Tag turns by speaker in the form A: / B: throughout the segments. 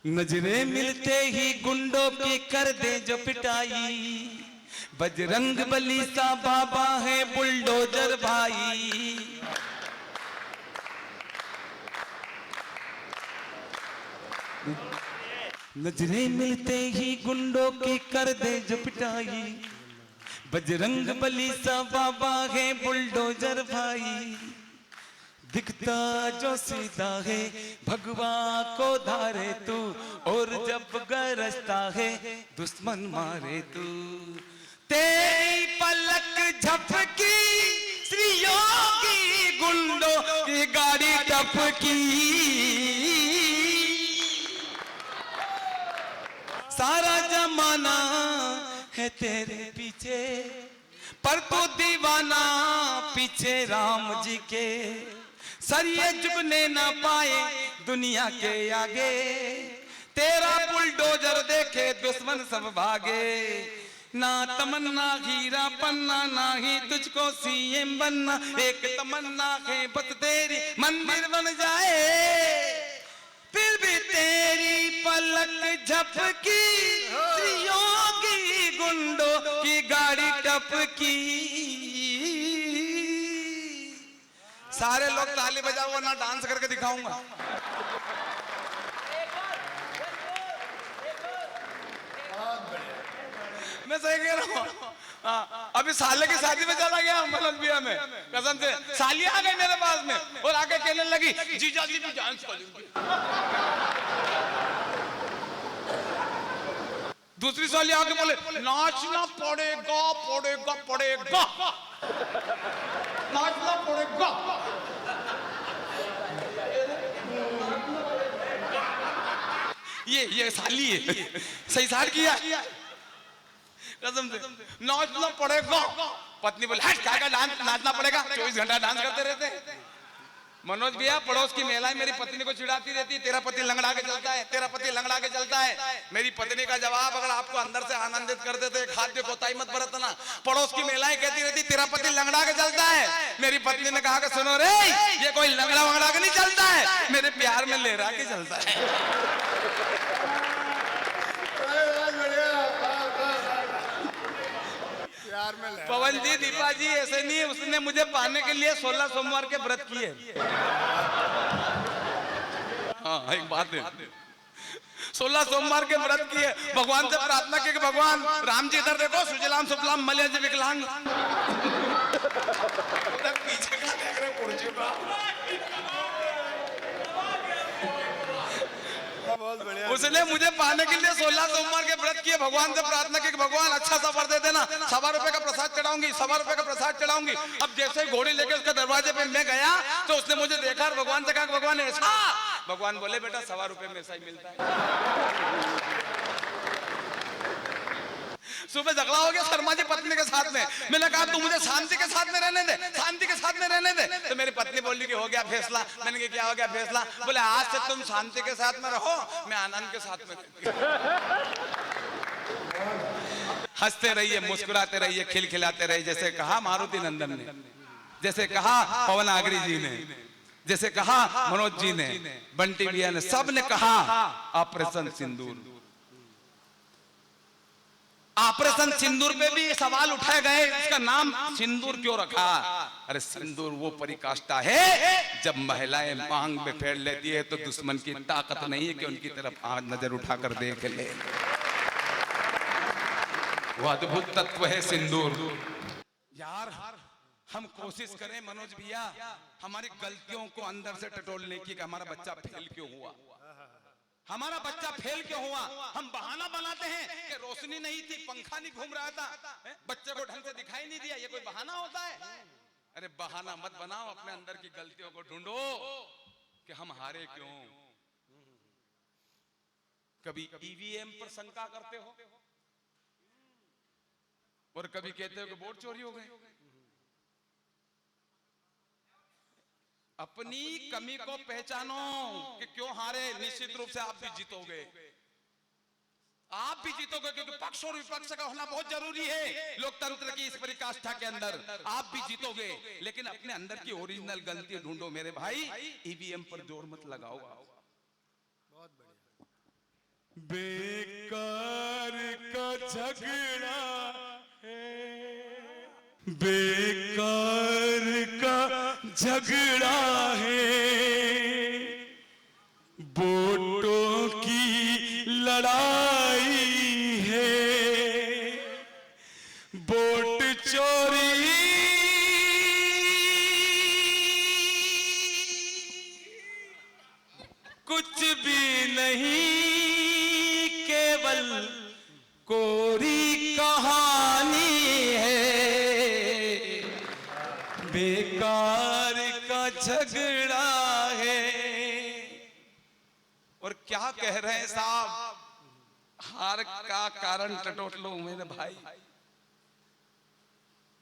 A: नजरे मिलते ही गुंडों की कर दे जो पिटाई, बजरंग बली सा बाबा है बुलडोजर भाई। नजरे मिलते ही गुंडों की कर दे जो पिटाई, बजरंग बली सा बाबा है बुलडोजर भाई। दिखता जो सीधा है भगवा को धारे तू, और जब गरजता है दुश्मन मारे तू। तेरी पलक झपकी श्री योगी गुंडों की गाड़ी टपकी। सारा जमाना है तेरे पीछे, पर तू दीवाना पीछे राम जी के। सर ये झुकने ना पाए दुनिया के आगे, तेरा बुलडोजर देखे दुश्मन सब भागे। ना तमन्ना हीरा पन्ना, ना ही तुझको सीएम बनना, एक तमन्ना है बस तेरी मंदिर बन जाए। फिर भी तेरी पलक झपकी योगी गुंडों की गाड़ी टपकी। सारे लोग ताली बजाओ वरना डांस करके दिखाऊंगा। मैं सही कह रहा हूँ। अभी साले की शादी में चला गया मलंबिया में, कसम से साली आ गई मेरे पास में और आके कहने लगी जीजा जी भी डांस करूंगी। दूसरी साली आके बोले नाचना पड़ेगा पड़ेगा पड़ेगा, नाचना पड़ेगा। ये साली है, सही साड़ किया कसम से, नाचना पड़ेगा। पत्नी बोले हट क्या डांस नाचना पड़ेगा, 24 घंटा डांस करते रहते। मनोज भैया पड़ोस की महिलाएं मेरी पत्नी को चिढ़ाती रहती, तेरा पति लंगड़ा के चलता है, तेरा पति लंगड़ा के चलता है। मेरी पत्नी का जवाब अगर आपको अंदर से आनंदित कर देते, खाद्य कोताही मत बरतना। पड़ोस की महिलाएं कहती रहती तेरा पति लंगड़ा के चलता है। मेरी पत्नी ने कहा कि सुनो रे, ये कोई लंगड़ा वंगड़ा के नहीं चलता है, मेरे प्यार में लहरा के चलता है। पवन जी दीपा जी ऐसे नहीं, उसने मुझे पाने के लिए 16 सोमवार के व्रत किए। हाँ एक बात है, 16 सोमवार के व्रत किए, भगवान से प्रार्थना की कि भगवान राम जी इधर देखो, सुजलाम सुफलाम मलय विकलांग। पीछे का देख रहे पुरजे का। उसने मुझे पाने के लिए 16 सोमवार के व्रत किए, भगवान से प्रार्थना की भगवान अच्छा सा वर दे देना, 1.25 रुपए का प्रसाद चढ़ाऊंगी, 1.25 रुपए का प्रसाद चढ़ाऊंगी। अब जैसे ही घोड़ी लेके उसके दरवाजे पे मैं गया तो उसने मुझे देखा और भगवान से कहा भगवान ऐसा, भगवान बोले बेटा 1.25 रुपए में ऐसा ही मिलता है। सुबह झगड़ा हो गया शर्मा जी पत्नी के साथ में, मैंने कहा तू मुझे शांति के साथ में रहने दे, शांति के साथ में रहने दे। तो मेरी पत्नी बोली कि हो गया फैसला। मैंने कहा क्या हो गया फैसला? बोले आज से तुम शांति के साथ में रहो, मैं आनंद के साथ में। हंसते रहिए, मुस्कुराते रहिए, खिलखिलाते रहिए, जैसे कहा मारुति नंदन ने, जैसे कहा पवन आगरी जी ने, जैसे कहा मनोज जी ने, बंटी भैया ने, सब ने कहा ऑपरेशन सिंदूर। ऑपरेशन सिंदूर पे भी सवाल उठाए गए, इसका नाम सिंदूर क्यों रखा? अरे सिंदूर वो परिकाष्ठा है जब महिलाएं मांग में फेर लेती है तो दुश्मन की ताकत नहीं है कि उनकी तरफ नजर उठाकर देख ले। वो अद्भुत तत्व है सिंदूर। यार हम कोशिश करें मनोज भैया हमारी गलतियों को अंदर से टटोलने की, कि हमारा बच्चा फेल क्यों हुआ, हमारा बच्चा फेल क्यों हुआ। हम बहाना बनाते हैं कि रोशनी नहीं थी, पंखा नहीं घूम रहा था, बच्चे को ढंग से दिखाई नहीं दिया, ये कोई बहाना होता है? अरे बहाना मत बनाओ, अपने अंदर की गलतियों को ढूंढो कि हम हारे क्यों। कभी ईवीएम पर शंका करते हो और कभी कहते हो कि वोट चोरी हो गए। अपनी कमी को पहचानो कि क्यों हारे। निश्चित रूप से आप भी जीतोगे, आप भी जीतोगे, क्योंकि पक्ष और विपक्ष का होना बहुत जरूरी है लोकतंत्र की इस परिकाष्ठा के अंदर। आप भी जीतोगे, लेकिन अपने अंदर की ओरिजिनल गलती ढूंढो मेरे भाई। ईवीएम पर जोर मत लगाओ। बहुत बढ़िया। बेकार का झगड़ा है, बेकार का झगड़ा है, वोटों की लड़ाई है, वोट चोरी कुछ भी नहीं, केवल कोरी कहानी है, बेकार का झगड़ा है। और क्या कह रहे हैं साहब, हार का कारण टटोट लो मेरे भाई।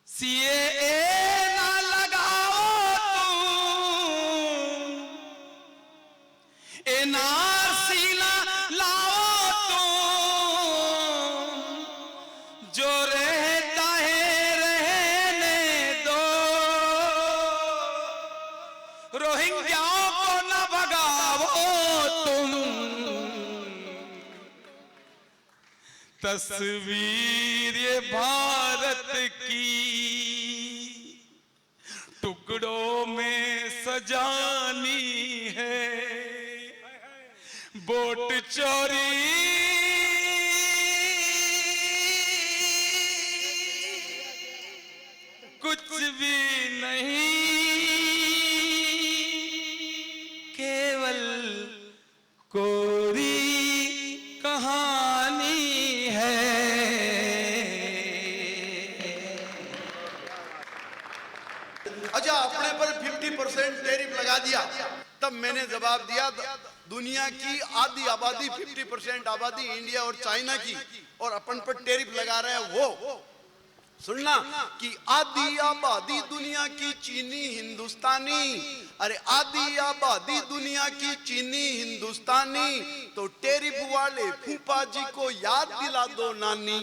A: सीएए ना लगाओ तुम, एनआरसी ना लाओ तुम, जो रहता है रहने दो, रोहिंग्याओं को ना भगाओ तुम। तस्वीर ये भारत की टुकड़ों में सजानी है, वोट चोरी कुछ भी नहीं, केवल कोरी कहानी है।
B: अच्छा, अपने पर 50% टैरिफ लगा दिया, तब मैंने जवाब दिया दुनिया की आधी आबादी 50% आबादी इंडिया और चाइना की, और अपन पर टैरिफ लगा रहे हैं वो। सुनना कि आधी आबादी दुनिया की चीनी हिंदुस्तानी, अरे आधी आबादी दुनिया की चीनी हिंदुस्तानी, तो टैरिफ वाले फूफा जी को याद दिला दो नानी।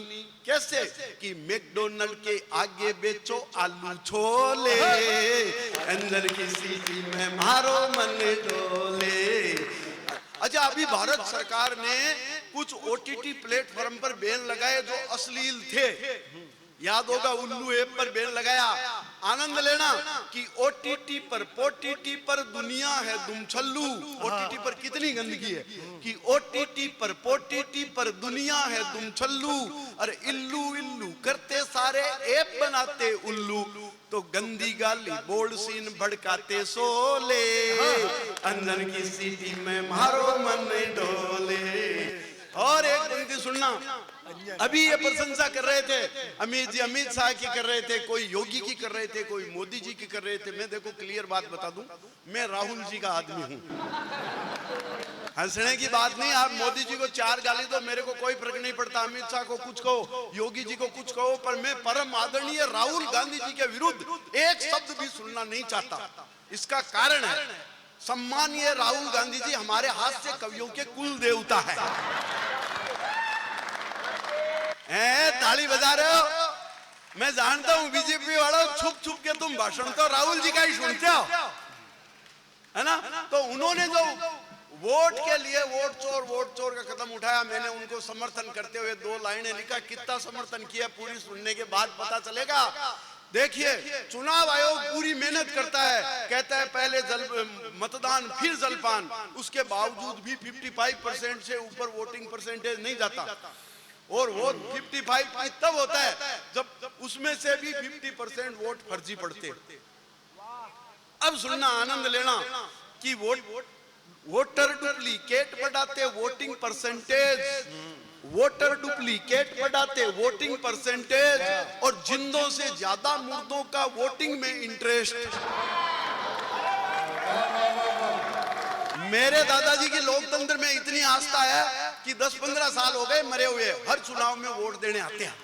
B: कैसे कि मैकडोनल्ड के आगे बेचो आलू छोले, अंदर की सीटी में मारो मन डोले। अच्छा, अभी भारत सरकार ने कुछ ओटीटी प्लेटफॉर्म पर बैन लगाए जो अश्लील थे, याद होगा उल्लू ऐप पर बैन लगाया। आनंद लेना कि ओटीटी पर पोटीटी पर दुनिया है दुम छल्लू। ओटीटी पर कितनी गंदगी है कि ओटीटी पर पोटीटी पर दुनिया है दुम छल्लू। अरे इल्लू इल्लू करते सारे ऐप बनाते उल्लू, तो गंदी गाली बोर्ड सीन भड़काते सोले, अंदर की सीटी में मारो मन डोले। और एक पंक्ति सुनना, अभी ये प्रशंसा कर रहे थे अमित जी, अमित शाह की कर रहे थे, कोई योगी की कर रहे थे, कोई मोदी जी की कर रहे थे। मैं देखो क्लियर बात बता दूं, मैं राहुल जी का आदमी हूं। हंसने की बात नहीं, आप मोदी जी को 4 गाली दो, मेरे को कोई फर्क नहीं पड़ता। अमित शाह को कुछ कहो, योगी जी को कुछ कहो, पर मैं परम आदरणीय राहुल गांधी जी के विरुद्ध एक शब्द भी सुनना नहीं चाहता। इसका कारण है, सम्मानीय राहुल गांधी जी हमारे हास्य कवियों के कुल देवता है। ताली बजा रहे हो, मैं जानता हूं बीजेपी वालों, छुप छुप के तुम भाषण तो राहुल जी का ही सुनते हो, है ना। तो उन्होंने जो वोट के लिए वोट चोर का कदम उठाया, मैंने उनको समर्थन करते हुए 2 लाइनें लिखा। कितना समर्थन किया पूरी सुनने के बाद पता चलेगा। देखिए, चुनाव आयोग पूरी मेहनत करता है, कहता है पहले मतदान फिर जलपान, उसके बावजूद भी 55% से ऊपर वोटिंग परसेंटेज नहीं जाता। और वो 55 तब होता है जब उसमें से भी 50% वोट फर्जी पड़ते। अब सुनना, आनंद लेना कि वोटर डुप्लीकेट बढ़ाते वोटिंग परसेंटेज, वोटर डुप्लीकेट बढ़ाते वोटिंग परसेंटेज, और जिंदों से ज्यादा मुर्दों का वोटिंग में इंटरेस्ट। मेरे दादाजी की लोकतंत्र में इतनी आस्था है कि 10-15 साल हो गए मरे हुए, हर चुनाव में वोट देने आते हैं।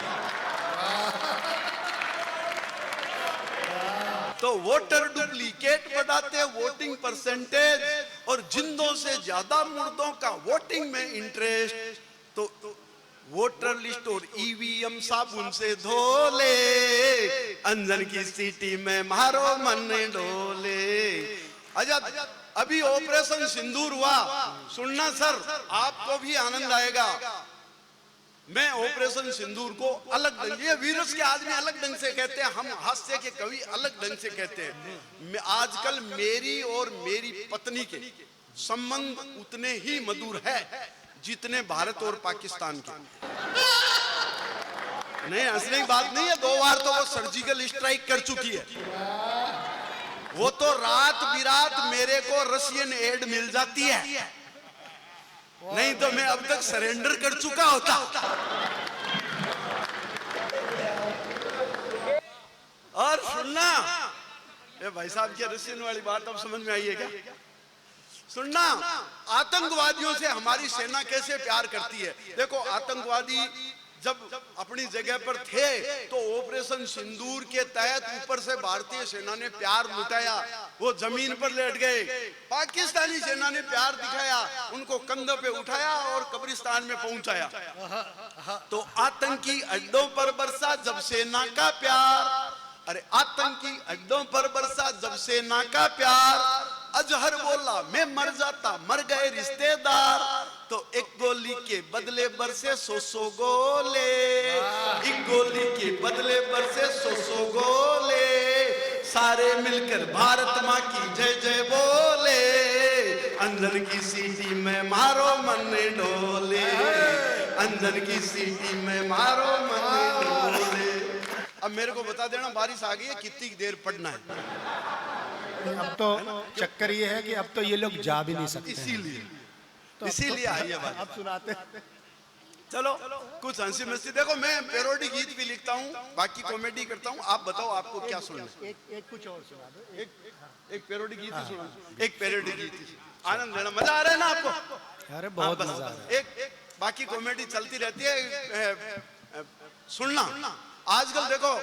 B: तो वोटर डुप्लीकेट बढ़ाते वोटिंग परसेंटेज, और जिंदों से ज्यादा मुर्दों का वोटिंग में इंटरेस्ट, तो वोटर लिस्ट और ईवीएम साबुन से धो ले, अंदर की सीटी में मारो मन डोले। अभी ऑपरेशन सिंदूर हुआ, सुनना सर, आपको भी आनंद आएगा। मैं ऑपरेशन सिंदूर को अलग ढंग, ये वीरस के आदमी अलग ढंग से कहते हैं, हम हास्य के कवि अलग ढंग से कहते हैं। आजकल मेरी और मेरी पत्नी के संबंध उतने ही मधुर है जितने भारत और पाकिस्तान के। नहीं, हंसने की बात नहीं है, 2 बार तो वो सर्जिकल स्ट्राइक कर चुकी है। वो तो रात बिरात मेरे को रशियन एड मिल जाती है, नहीं तो मैं अब तक सरेंडर कर चुका होता। और सुनना, ये भाई साहब की रशियन वाली बात अब समझ में आई है क्या? सुनना, आतंकवादियों से हमारी सेना कैसे प्यार करती है। देखो, आतंकवादी जब अपनी जगह पर थे तो ऑपरेशन सिंदूर के तहत ऊपर से भारतीय सेना ने प्यार लुटाया, वो जमीन पर लेट गए। पाकिस्तानी सेना ने प्यार दिखाया, उनको कंधों पे उठाया और कब्रिस्तान में पहुंचाया। तो आतंकी अड्डों पर बरसा जब सेना का प्यार, अरे आतंकी अड्डों पर बरसा जब सेना का प्यार, अजहर बोला मैं मर जाता, मर गए रिश्तेदार। तो एक गोली के बदले बरसे 100 गोले, एक गोली के बदले बरसे 100 गोले, सारे मिलकर भारत माँ की जय जय बोले, अंदर की सीटी में मारो मन डोले, अंदर की सीटी में मारो मन डोले। अब मेरे को बता देना, बारिश आ गई है, कितनी देर पड़ना है?
C: अब तो चक्कर ये है कि अब तो ये लोग जा भी नहीं सकते,
B: इसीलिए आई है बात।
C: अब सुनाते।
B: चलो कुछ हंसी मस्ती। देखो, मैं पैरोडी गीत भी लिखता हूँ, बाकी कॉमेडी करता हूँ। आप बताओ आपको क्या सुनना?
C: एक कुछ और सुना दो।
B: एक पैरोडी गीत ही सुना, एक पैरोडी गीत, आनंद लेना, मजा आ रहा है ना आपको?
C: अरे बहुत मजा आ रहा है।
B: एक बाकी कॉमेडी चलती रहती है, सुनना। आजकल देखो,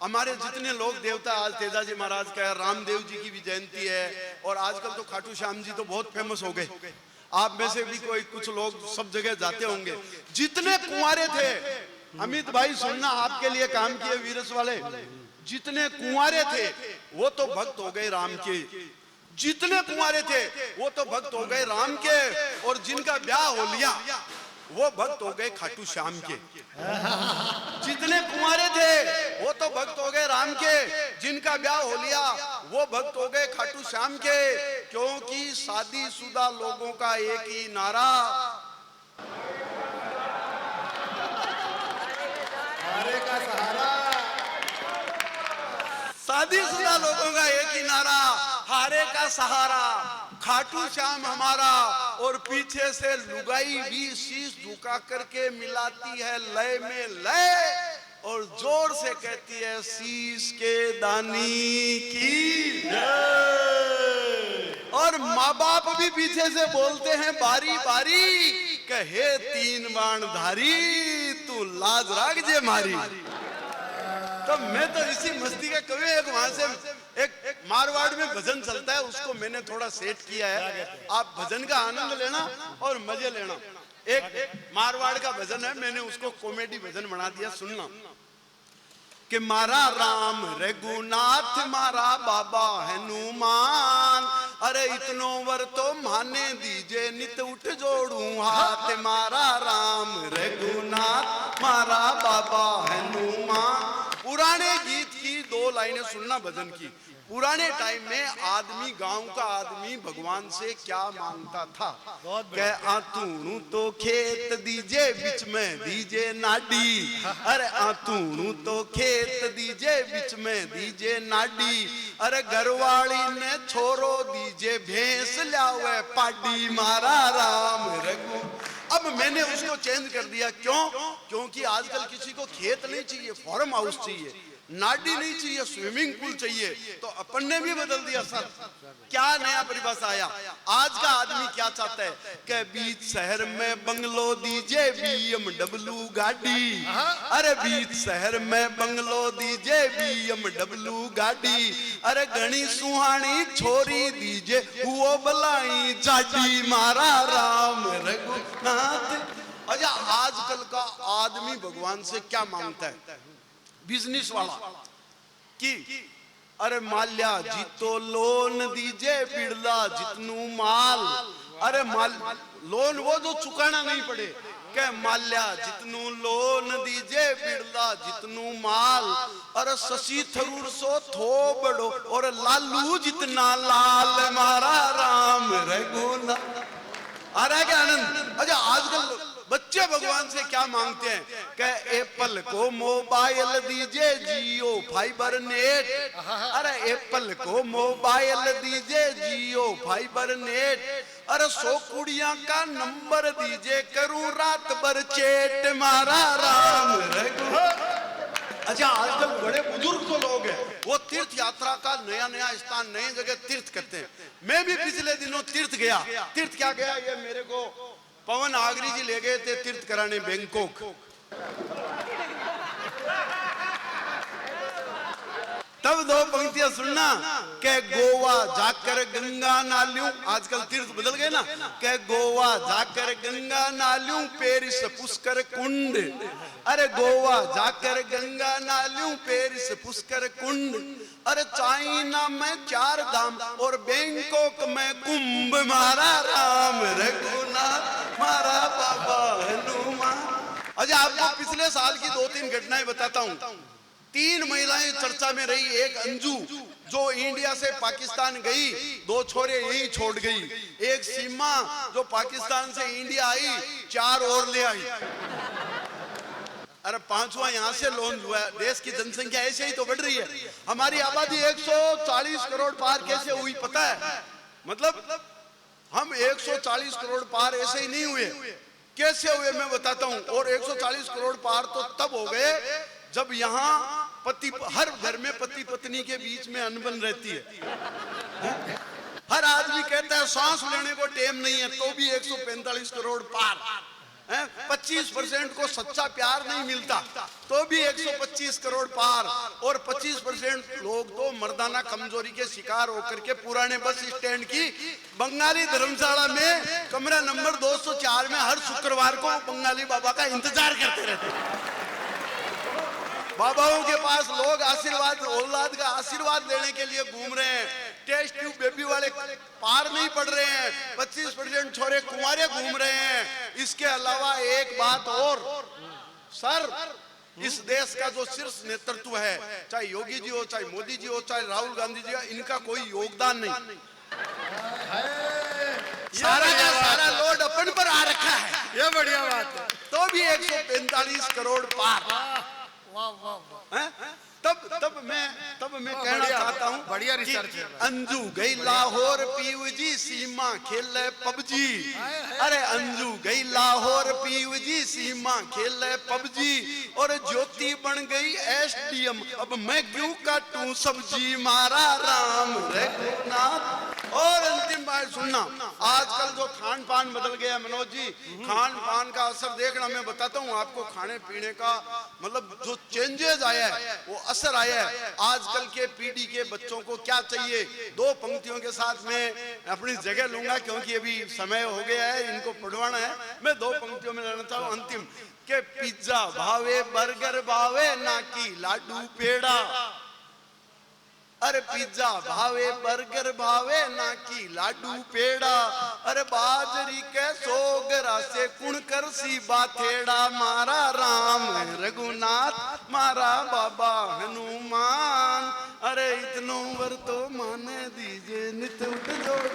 B: हमारे जितने लोग देवता, आज तेजाजी महाराज का है, रामदेव जी की भी जयंती है, और आजकल तो खाटू श्याम जी तो बहुत फेमस हो गए। आप में से भी कोई कुछ लोग सब जगह जाते होंगे। जितने कुंवारे थे, अमित भाई सुनना, आपके लिए काम किए वीरस वाले, जितने कुंवारे थे वो तो भक्त हो गए राम के, जितने कुंवारे थे वो तो भक्त हो गए राम के, और जिनका ब्याह हो लिया वो भक्त हो गए खाटू श्याम के। जितने कुंवारे थे वो तो भक्त हो गए राम के, जिनका ब्याह हो लिया वो भक्त हो गए खाटू श्याम के, क्योंकि शादीशुदा लोगों का एक ही नारा,
C: हारे का सहारा।
B: शादीशुदा लोगों का एक ही नारा, हारे का सहारा, खाटू श्याम हमारा। और पीछे से लुगाई भी शीश झुका करके मिलाती है लय में लय, और जोर से कहती है शीश के दानी की जय। और माँ बाप भी पीछे से बोलते हैं बारी बारी, कहे 3 बाण धारी, तू लाज राख जे मारी। तो मैं तो इसी मस्ती का कवि, एक वहां से एक मारवाड़ में भजन चलता है, उसको मैंने थोड़ा सेट किया है। आप भजन का आनंद लेना और मजे लेना। एक मारवाड़ का भजन है, मैंने उसको कॉमेडी भजन बना दिया, सुनना। कि मारा राम रघुनाथ, मारा बाबा हनुमान, अरे इतनो वर तो माने दीजे, नित उठ जोड़ू हाथ। मारा राम रघुनाथ, मारा बाबा हनुमान। पुराने गीत की 2 लाइनें सुनना भजन की। पुराने टाइम में आदमी, गांव का आदमी भगवान से क्या मांगता था? कह आतूणू तो खेत दीजे, बीच में दीजे नाडी, अरे आतूणू तो खेत दीजे, बीच में दीजे नाडी, अरे घरवाली ने छोरो दीजे, भैंस लावे पाडी। मारा राम रघु। अब मैंने उसको चेंज कर दिया, क्यों? क्योंकि आजकल किसी को खेत नहीं चाहिए, फार्म हाउस चाहिए, नाडी नहीं चाहिए, स्विमिंग पूल चाहिए। तो अपन ने भी बदल दिया सर। क्या नया परिभाषा आया? आज का आदमी क्या चाहता है? कि बीच शहर में बंगलो दीजिए, BMW गाड़ी, अरे बीच शहर में बंगलो दीजिए, BMW गाड़ी, अरे घनी सुहानी छोरी दीजिए, वो बलाई जाडी। मारा राम रघुनाथ। अच्छा, आजकल का आदमी भगवान से क्या मांगता है? बिजनेस वाला कि अरे माल्या जीतो लोन दीजे बिड़ला जितनू माल। अरे लोन वो जो चुकाना नहीं पड़े, के माल्या जितनू लोन दीजे बिड़ला जितनू माल। अरे शशि थरूर सो थो बड़ो और लालू जितना लाल मारा राम रघुनाथ। आ रहा है क्या आनंद? अच्छा आजकल बच्चे भगवान से क्या मांगते हैं? कि एप्पल को मोबाइल दीजिए जियो फाइबर नेट। अरे एप्पल को मोबाइल दीजिए जियो फाइबर नेट। अरे 100 कुड़ियां का नंबर दीजिए करूं रात भर चेट मारा राम रघु। अच्छा आजकल बड़े बुजुर्ग जो लोग हैं वो तीर्थ यात्रा का नया नया स्थान नई जगह तीर्थ करते हैं। मैं भी पिछले दिनों तीर्थ गया। तीर्थ क्या गया, ये मेरे को पवन आगरी जी ले गए थे तीर्थ कराने बैंकॉक। तब 2 पंक्तियां सुनना, के गोवा जाकर गंगा नाल्यूं। आजकल तीर्थ बदल गए ना, के गोवा जाकर गंगा नाल्यूं पेरिस पुष्कर कुंड। अरे गोवा जाकर गंगा नाल्यूं पेरिस पुष्कर कुंड। अरे चाइना में 4 धाम और बैंकॉक में कुंभ मारा राम रघुनाथ मारा बाबा हनुमान। अच्छा आपको पिछले साल की 2-3 घटनाएं बताता हूं। 3 महिलाएं चर्चा में रही। एक अंजू जो इंडिया से पाकिस्तान गई, 2 छोरे यहीं छोड़ गई। एक सीमा जो पाकिस्तान से इंडिया आई, 4 और ले आई। अरे 5वां यहां से लॉन्च हुआ है। देश की जनसंख्या ऐसे ही तो बढ़ रही है। हमारी आबादी 140 करोड़ पार कैसे हुई पता है? मतलब हम 140 करोड़ पार ऐसे ही नहीं हुए। कैसे हुए मैं बताता हूं। और 140 करोड़ पार तो तब हो गए जब यहाँ हर घर में पति पत्नी के बीच में अनबन रहती है। हर आदमी कहता है सांस लेने को टाइम नहीं है, तो भी 145 करोड़ पार। 25% को सच्चा प्यार नहीं मिलता, तो भी 125 करोड़ पार। और 25% लोग तो मर्दाना कमजोरी के शिकार होकर के पुराने बस स्टैंड की बंगाली धर्मशाला में कमरा नंबर 204 में हर शुक्रवार को बंगाली बाबा का इंतजार करते रहते हैं। बाबाओं के पास लोग आशीर्वाद, औलाद का आशीर्वाद लेने के लिए घूम रहे हैं। टेस्ट ट्यूब बेबी वाले पार नहीं पड़ रहे हैं। 25% छोरे कुंवारे घूम रहे हैं। इसके अलावा एक बात और, सर इस देश का जो शीर्ष नेतृत्व है, चाहे योगी जी हो, चाहे मोदी जी हो, चाहे राहुल गांधी जी हो, इनका कोई योगदान नहीं। सारा का सारा लोड अपन पर आ रखा है।
C: ये बढ़िया बात है।
B: तो भी 145 करोड़ पार। तब मैं कहना चाहता हूँ,
C: बढ़िया रिसर्च है।
B: अंजू गई लाहौर पीयू जी सीमा खेले पबजी। अरे अंजू गई लाहौर पीयू जी सीमा खेले पबजी। और ज्योति बन गई एसडीएम, अब मैं क्यों काटूं सब्जी मारा राम रघुनाथ। और अंतिम बात सुनना, आजकल जो खान पान बदल गया मनोज जी, खान पान का असर देखना। मैं बताता हूँ आपको, खाने पीने का मतलब जो चेंजेस आया है, वो असर आया है। आजकल के पीढ़ी के बच्चों को क्या चाहिए, 2 पंक्तियों के साथ मैं अपनी जगह लूंगा क्योंकि अभी समय हो गया है, इनको पढ़वाना है। मैं 2 पंक्तियों में लेना चाहूँ अंतिम, के पिज्जा भावे बर्गर भावे ना कि लाडू पेड़ा। अरे पिज्जा भावे बर्गर भावे ना कि लाडू पेड़ा। अरे बाजरी के सोगरा से कुणकर सी बाथेड़ा मारा राम रघुनाथ मारा बाबा हनुमान। अरे इतनो वर तो माने दीजिए नित उठ जोड़।